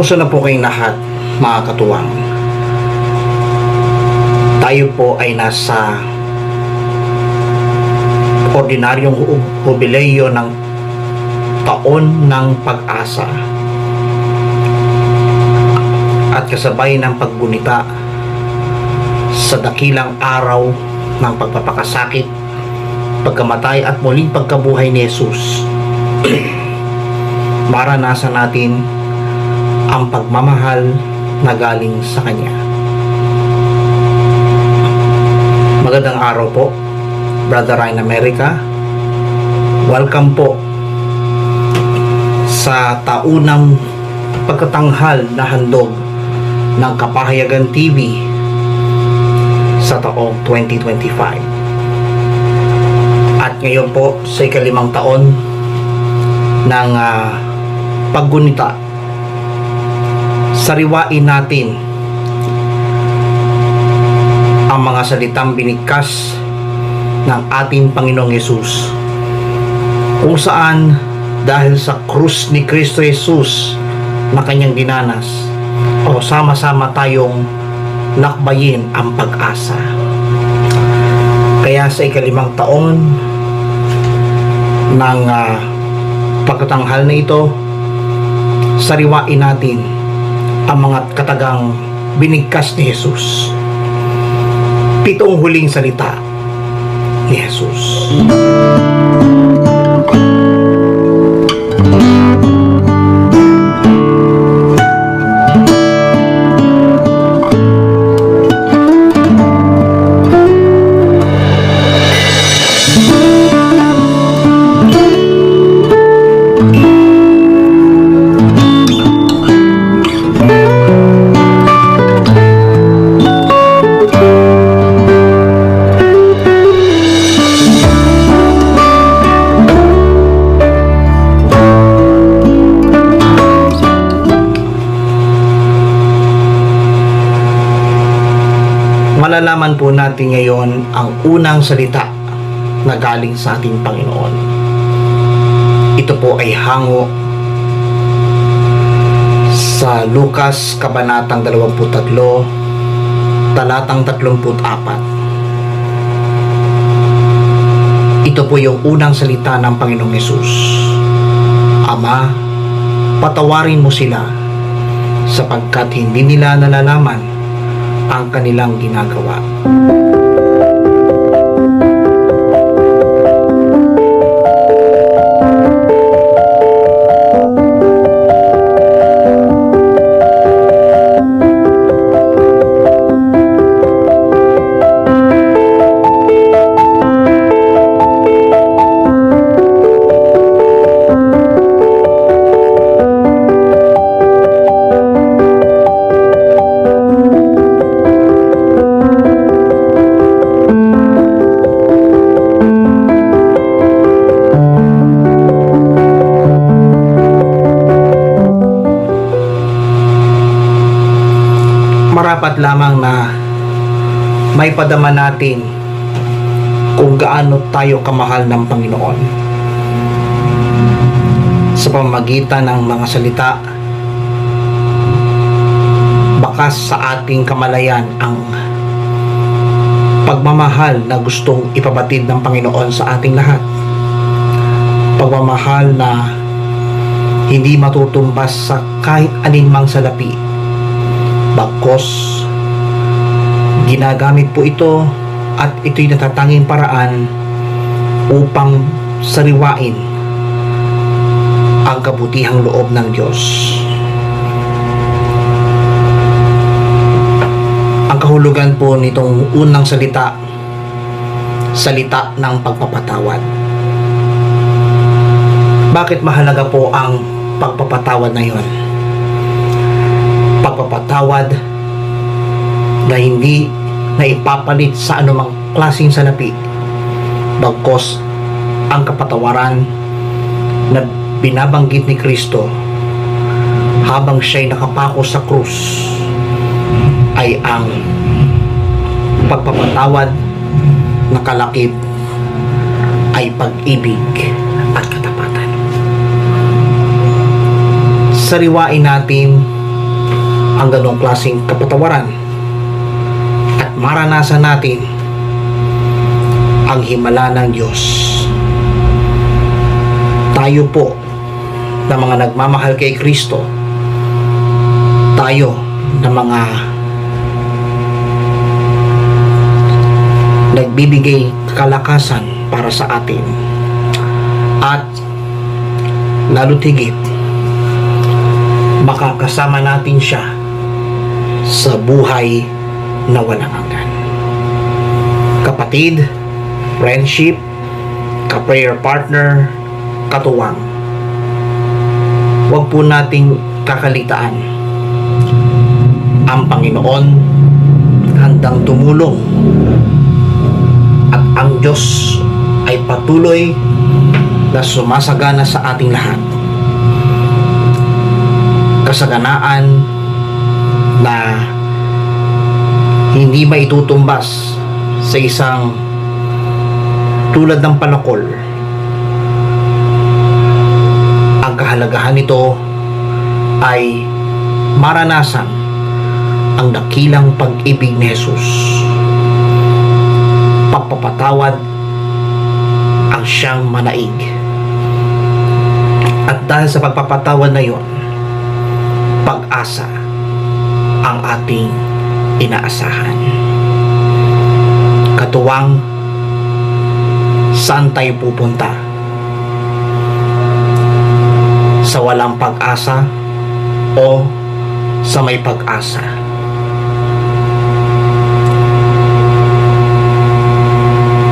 Kumusta na po kayong lahat, mga katuwang? Tayo po ay nasa ordinaryong jubileo ng taon ng pag-asa at kasabay ng paggunita sa dakilang araw ng pagpapakasakit, pagkamatay at muling pagkabuhay ni Jesus. Maranasan natin ang pagmamahal na galing sa Kanya. Magandang araw po, Brother Ryan America. Welcome po sa taunang pagkatanghal na handog ng Kapahayagan TV sa taong 2025. At ngayon po sa ikalimang taon ng paggunita, sariwain natin ang mga salitang binigkas ng ating Panginoong Yesus, kung saan dahil sa krus ni Kristo Jesus na kanyang dinanas, o sama-sama tayong lakbayin ang pag-asa. Kaya sa ikalimang taon ng pagkatanghal na ito, sariwain natin ang mga katagang binigkas ni Jesus. 7 huling salita ni Jesus. Malalaman po natin ngayon ang unang salita na galing sa ating Panginoon. Ito po ay hango sa Lucas Kabanatang 23, talatang 34. Ito po yung unang salita ng Panginoong Yesus. Ama, patawarin mo sila sapagkat hindi nila nalalaman ang kanilang ginagawa. Marapat lamang na may padama natin kung gaano tayo kamahal ng Panginoon sa pamamagitan ng mga salita. Bakas sa ating kamalayan ang pagmamahal na gustong ipabatid ng Panginoon sa ating lahat. Pagmamahal na hindi matutumbas sa kahit alinmang salapi. Bagkos ginagamit po ito at ito'y natatanging paraan upang sariwain ang kabutihang loob ng Diyos. Ang kahulugan po nitong unang salita, salita ng pagpapatawad. Bakit mahalaga po ang pagpapatawad na yun? Pagpapatawad na hindi na ipapalit sa anumang klaseng salapi, bagkos ang kapatawaran na binabanggit ni Kristo habang siya'y nakapako sa krus ay ang pagpapatawad na kalakip ay pag-ibig at katapatan. Sariwain natin ang ganong klaseng kapatawaran at maranasan natin ang himala ng Diyos. Tayo po na mga nagmamahal kay Kristo, tayo na mga nagbibigay kalakasan para sa atin, at lalo't higit makakasama natin siya sa buhay na walang hanggan. Kapatid, friendship, ka-prayer partner, katuwang, huwag po nating kakalitaan ang Panginoon handang tumulong, at ang Diyos ay patuloy na sumasagana sa ating lahat. Kasaganaan na hindi maitutumbas sa isang tulad ng palakol. Ang kahalagahan nito ay maranasan ang dakilang pag-ibig ni Jesus. Pagpapatawad ang siyang manaig. At dahil sa pagpapatawad na yon, pag-asa ang ating inaasahan. Katuwang, saan tayo pupunta? Sa walang pag-asa o sa may pag-asa?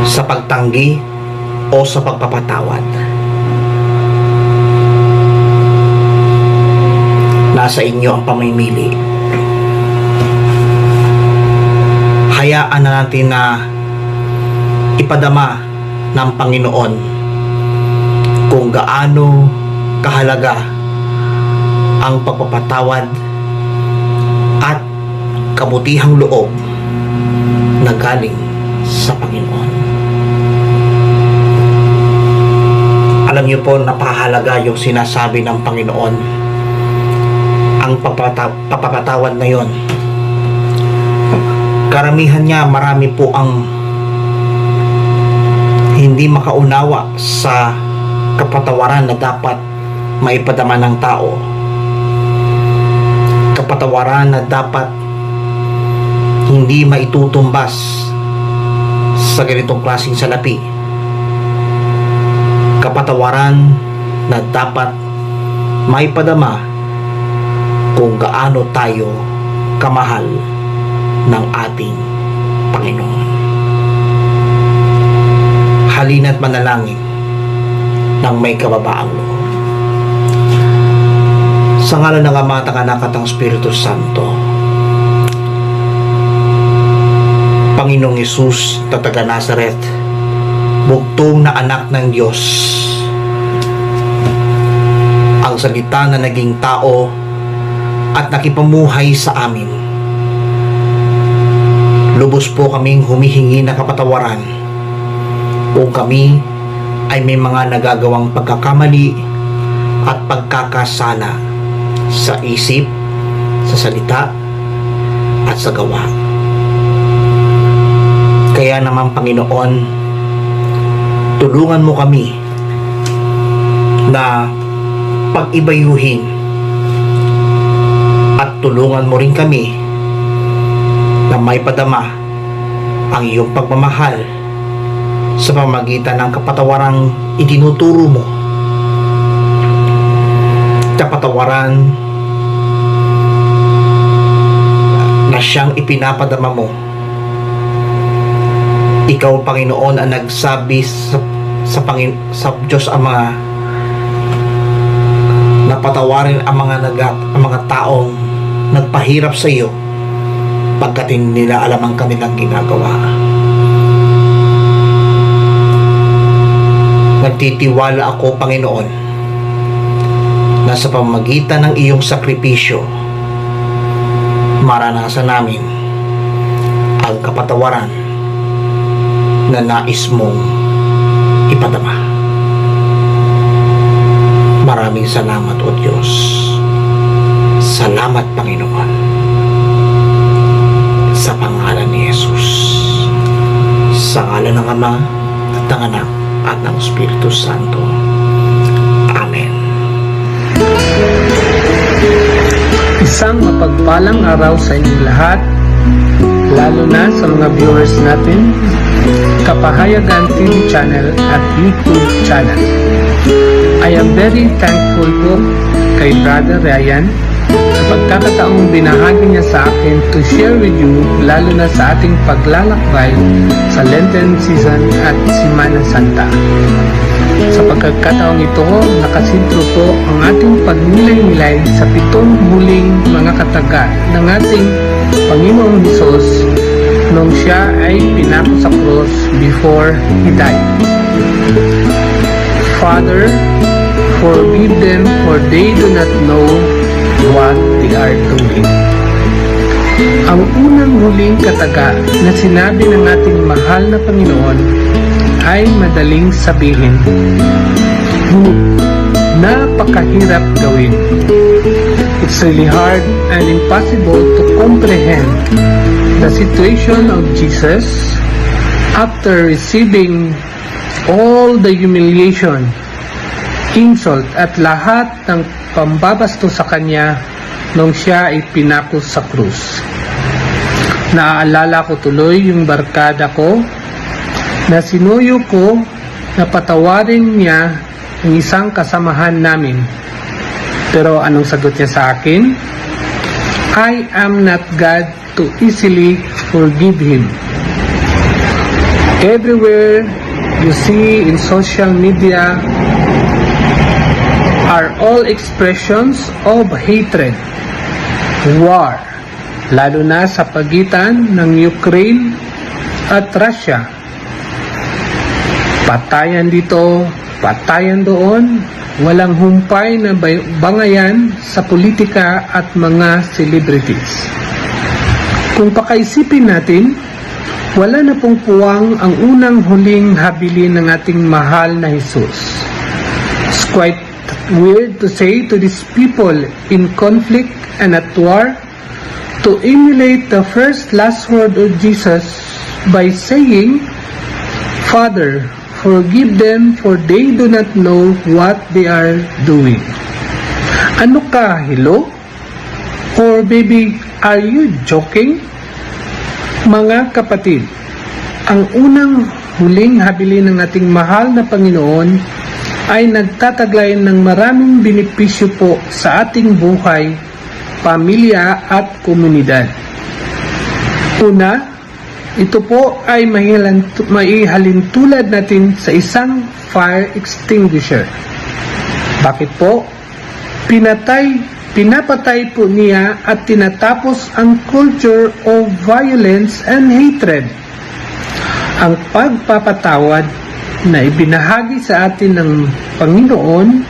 Sa pagtanggi o sa pagpapatawad? Nasa inyo ang pamimili. Hayaan na natin na ipadama ng Panginoon kung gaano kahalaga ang pagpapatawad at kabutihang loob na galing sa Panginoon. Alam niyo po, napahalaga yung sinasabi ng Panginoon. Ang papapatawad na yon, karamihan niya, marami po ang hindi makaunawa sa kapatawaran na dapat maipadama ng tao. Kapatawaran na dapat hindi maitutumbas sa ganitong klaseng salapi. Kapatawaran na dapat maipadama kung gaano tayo kamahal ng ating Panginoon. Halina't manalangin ng may kababaang loob. Sa ngalan ng Ama at ng Anak at ng Espiritu Santo. Panginoong Hesus, Taga Nazaret, bugtong na anak ng Diyos, ang salita na naging tao at nakipamuhay sa amin. Lubos po kaming humihingi na kapatawaran kung kami ay may mga nagagawang pagkakamali at pagkakasala sa isip, sa salita, at sa gawa. Kaya naman, Panginoon, tulungan mo kami na pag-ibayuhin at tulungan mo rin kami na may padama ang iyong pagmamahal sa pamamagitan ng kapatawarang itinuturo mo. Kapatawaran na siyang ipinapadama mo. Ikaw, Panginoon, ang nagsabi sa Diyos ang mga napatawarin ang mga taong nagpahirap sa iyo pagkat hindi nila alam ang kanilang ginagawa. Nagtitiwala ako, Panginoon, na sa pamamagitan ng iyong sakripisyo, maranasan namin ang kapatawaran na nais mong ipadama. Maraming salamat, O Diyos. Salamat, Panginoon. Sa ngalan ng Ama at ng Anak at ng Espiritu Santo. Amen. Isang mapagpalang araw sa inyong lahat, lalo na sa mga viewers natin, Kapahayagan TV channel at YouTube channel. I am very thankful po kay Brother Ryan sa pagkakataong binahagi niya sa akin to share with you, lalo na sa ating paglalakbay sa Lenten season at Semana Santa. Sa pagkakataong ito, nakasintro po ang ating pagnilay-nilay sa 7 huling mga kataga ng ating Panginoong Hesus nung siya ay pinako sa cross before He died. Father, forgive them for they do not know what they are doing. Ang unang huling kataga na sinabi ng ating mahal na Panginoon ay madaling sabihin, ngunit napakahirap gawin. It's really hard and impossible to comprehend the situation of Jesus after receiving all the humiliation, insult at lahat ng pambabasto sa kanya nung siya ay pinako sa krus. Naaalala ko tuloy yung barkada ko na sinuyo ko na patawarin niya ang isang kasamahan namin. Pero anong sagot niya sa akin? I am not God to easily forgive him. Everywhere you see in social media are all expressions of hatred, war, lalo na sa pagitan ng Ukraine at Russia. Patayan dito, patayan doon, walang humpay na bangayan sa politika at mga celebrities. Kung pakaisipin natin, wala na pong puwang ang unang huling habilin ng ating mahal na Jesus. It's quite weird to say to these people in conflict and at war to emulate the last word of Jesus by saying, Father, forgive them for they do not know what they are doing. Ano ka, hello? Or maybe, are you joking? Mga kapatid, ang unang huling habilin ng ating mahal na Panginoon ay nagtataglay ng maraming benepisyo po sa ating buhay, pamilya at komunidad. Una, ito po ay maihalintulad natin sa isang fire extinguisher. Bakit po? Pinapatay po niya at tinatapos ang culture of violence and hatred. Ang pagpapatawad na ibinahagi sa atin ng Panginoon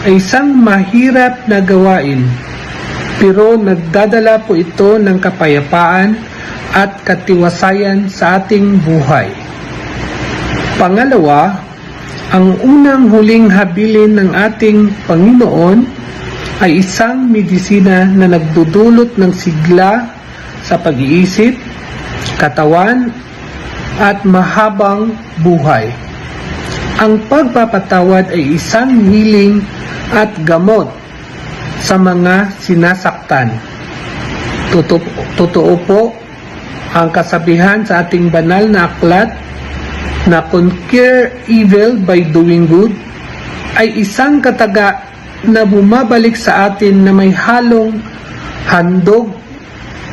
ay isang mahirap na gawain, pero nagdadala po ito ng kapayapaan at katiwasayan sa ating buhay. Pangalawa, ang unang huling habilin ng ating Panginoon ay isang medisina na nagdudulot ng sigla sa pag-iisip, katawan, at mahabang buhay. Ang pagpapatawad ay isang healing at gamot sa mga sinasaktan. Totoo po ang kasabihan sa ating banal na aklat na conquer evil by doing good ay isang kataga na bumabalik sa atin na may halong handog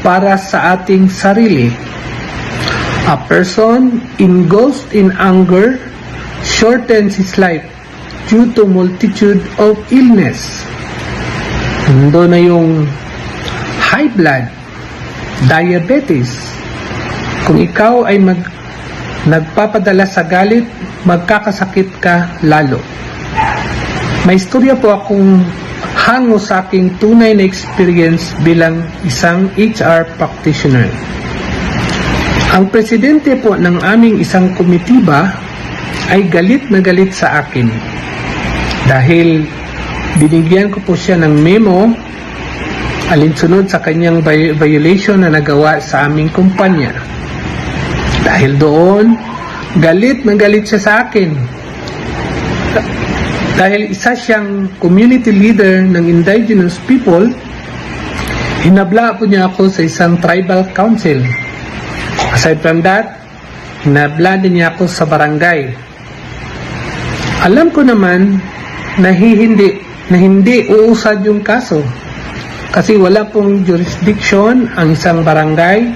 para sa ating sarili. A person engulfed in anger shortens his life due to multitude of illness. Nandun na yung high blood, diabetes. Kung ikaw ay nagpapadala sa galit, magkakasakit ka lalo. May istorya po akong hango sa aking tunay na experience bilang isang HR practitioner. Ang presidente po ng aming isang komitiba ay galit na galit sa akin dahil binigyan ko po siya ng memo alinsunod sa kanyang violation na nagawa sa aming kumpanya. Dahil doon, Galit na galit siya sa akin. Dahil isa siyang community leader ng indigenous people, hinabla po niya ako sa isang tribal council. Aside from that, hinabla din niya ako sa barangay. Alam ko naman na hindi uusad yung kaso kasi wala pong jurisdiction ang isang barangay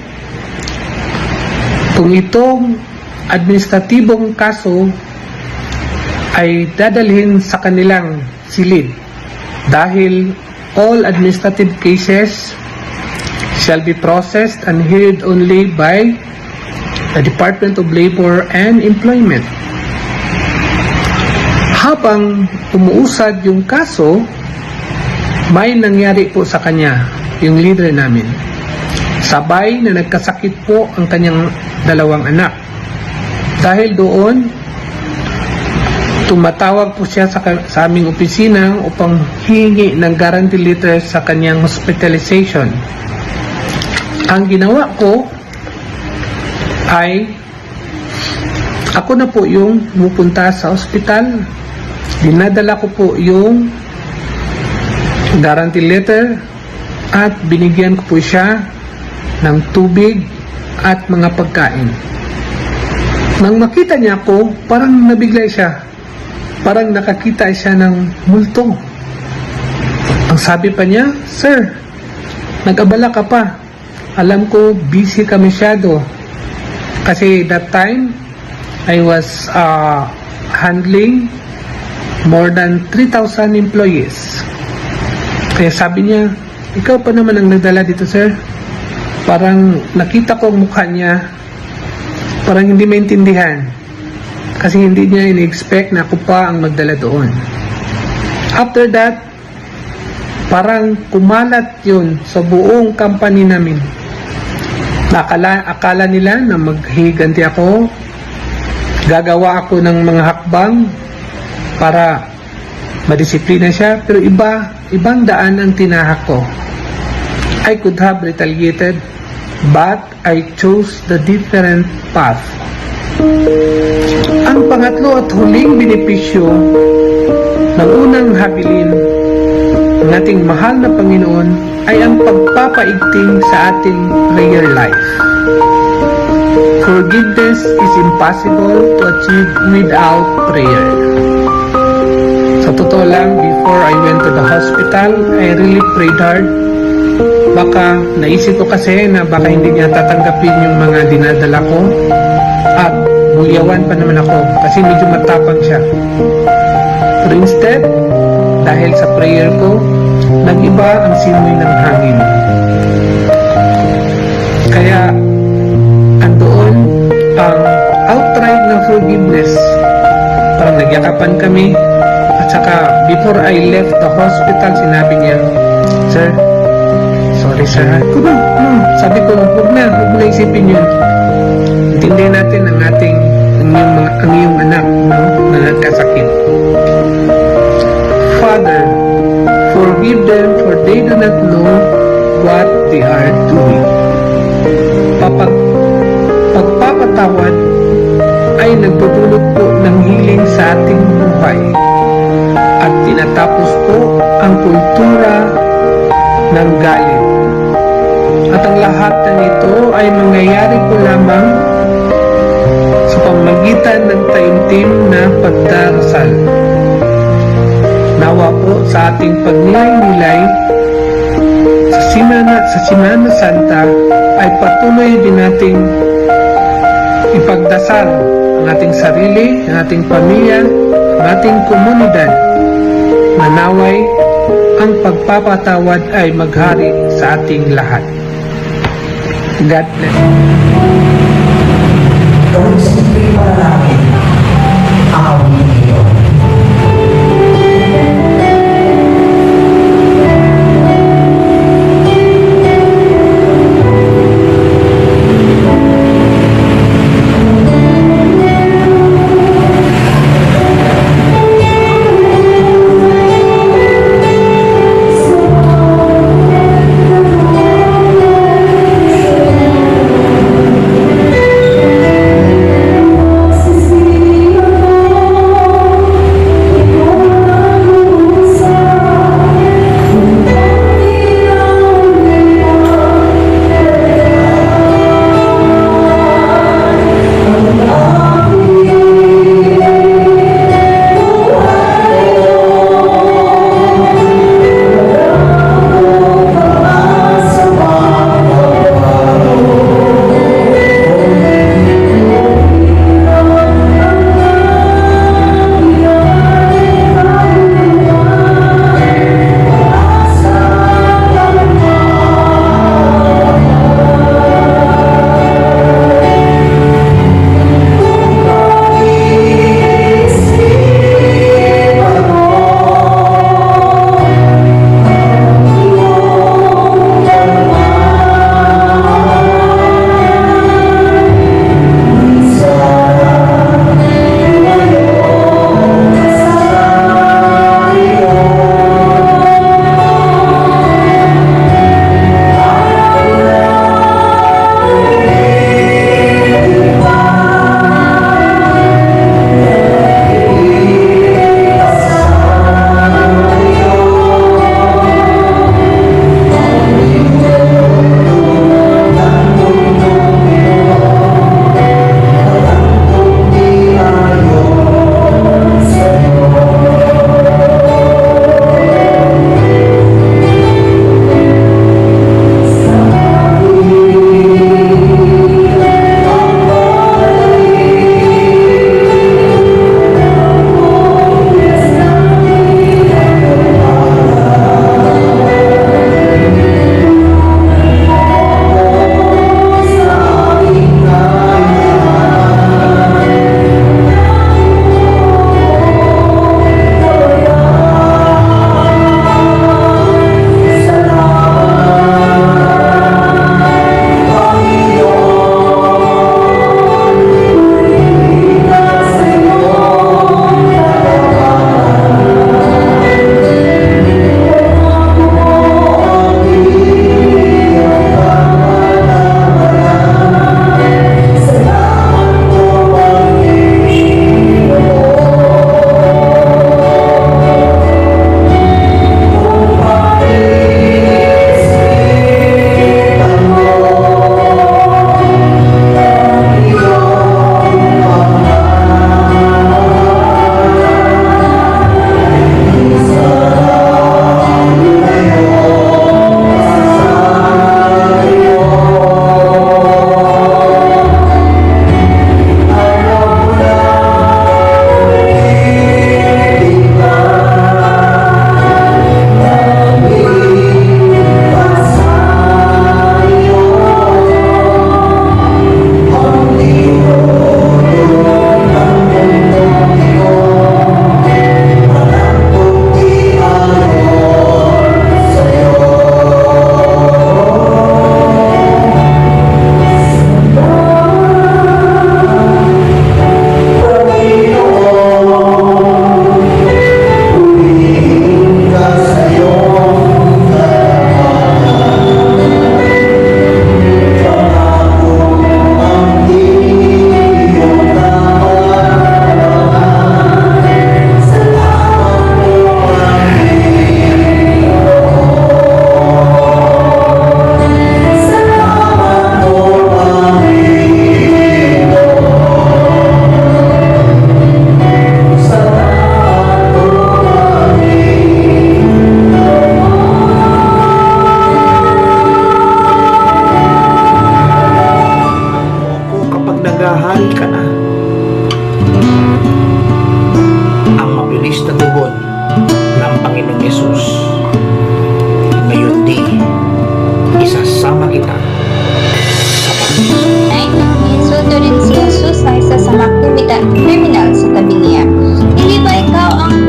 kung itong administratibong kaso ay dadalhin sa kanilang silid dahil all administrative cases shall be processed and heard only by the Department of Labor and Employment. Habang umuusad yung kaso, may nangyari po sa kanya, yung leader namin. Sabay na nagkasakit po ang kanyang dalawang anak. Dahil doon, tumatawag po siya sa aming opisina upang hingi ng guarantee letter sa kanyang hospitalization. Ang ginawa ko ay ako na po yung pupunta sa ospital. Dinadala ko po yung guarantee letter at binigyan ko po siya ng tubig at mga pagkain. Nang makita niya ako, parang nabigla siya. Parang nakakita siya ng multo. Ang sabi pa niya, "Sir, nag-abala ka pa. Alam ko busy ka masyado." Kasi that time, I was handling more than 3,000 employees. Kaya sabi niya, "Ikaw pa naman ang nagdala dito, sir." Parang nakita ko ang mukha niya, parang hindi maintindihan. Kasi hindi niya in-expect na ako pa ang magdala doon. After that, parang kumalat yun sa buong company namin. Akala nila na maghiganti ako, gagawa ako ng mga hakbang para madisiplina siya, pero ibang daan ang tinahak ko. I could have retaliated, but I chose the different path. Ang pangatlo at huling benepisyo ng unang habilin ng ating mahal na Panginoon ay ang pagpapaigting sa ating prayer life. Forgiveness is impossible to achieve without prayer. Sa totoo lang, before I went to the hospital, I really prayed hard. Baka naisip ko kasi na baka hindi niya tatanggapin yung mga dinadala ko at buliyawan pa naman ako kasi medyo matapang siya. Pero instead, dahil sa prayer ko, nag-iba ang simoy ng hangin. Kaya andoon ang outright na forgiveness. Parang nagyakapan kami at saka before I left the hospital, sinabi niya, "Sir, sorry sir." Sabi ko, huwag mo na isipin yun. Intindihin natin ang iyong anak, no, na nagkasakit. "Father, forgive them for they do not know what they are doing." Pagpapatawad ay nagdudulot po ng healing sa ating buhay at tinatapos po ang kultura ng galit. At ang lahat ng ito ay mangyayari po lamang sa pamamagitan ng taimtim na pagdarasal. Nawa po sa ating pagnilay-nilay sa Semana Santa ay patuloy din nating ipagdasal ang ating sarili, ang ating pamilya, ang ating komunidad na naway ang pagpapatawad ay maghari sa ating lahat. God bless. Gawin sa simpleng panalangin ang awit ito.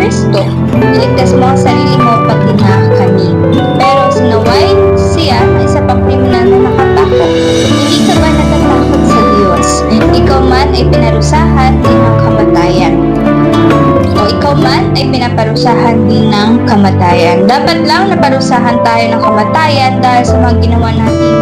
Kristo. Iligtas mo ang sarili mo pati na kami. Pero sinaway siya na isa pang kriminal na nakatakot. Hindi ka ba natatakot sa Diyos? Ikaw man ay pinarusahan din ng kamatayan. O ikaw man ay pinaparusahan din ng kamatayan. Dapat lang naparusahan tayo ng kamatayan dahil sa mga ginawa nating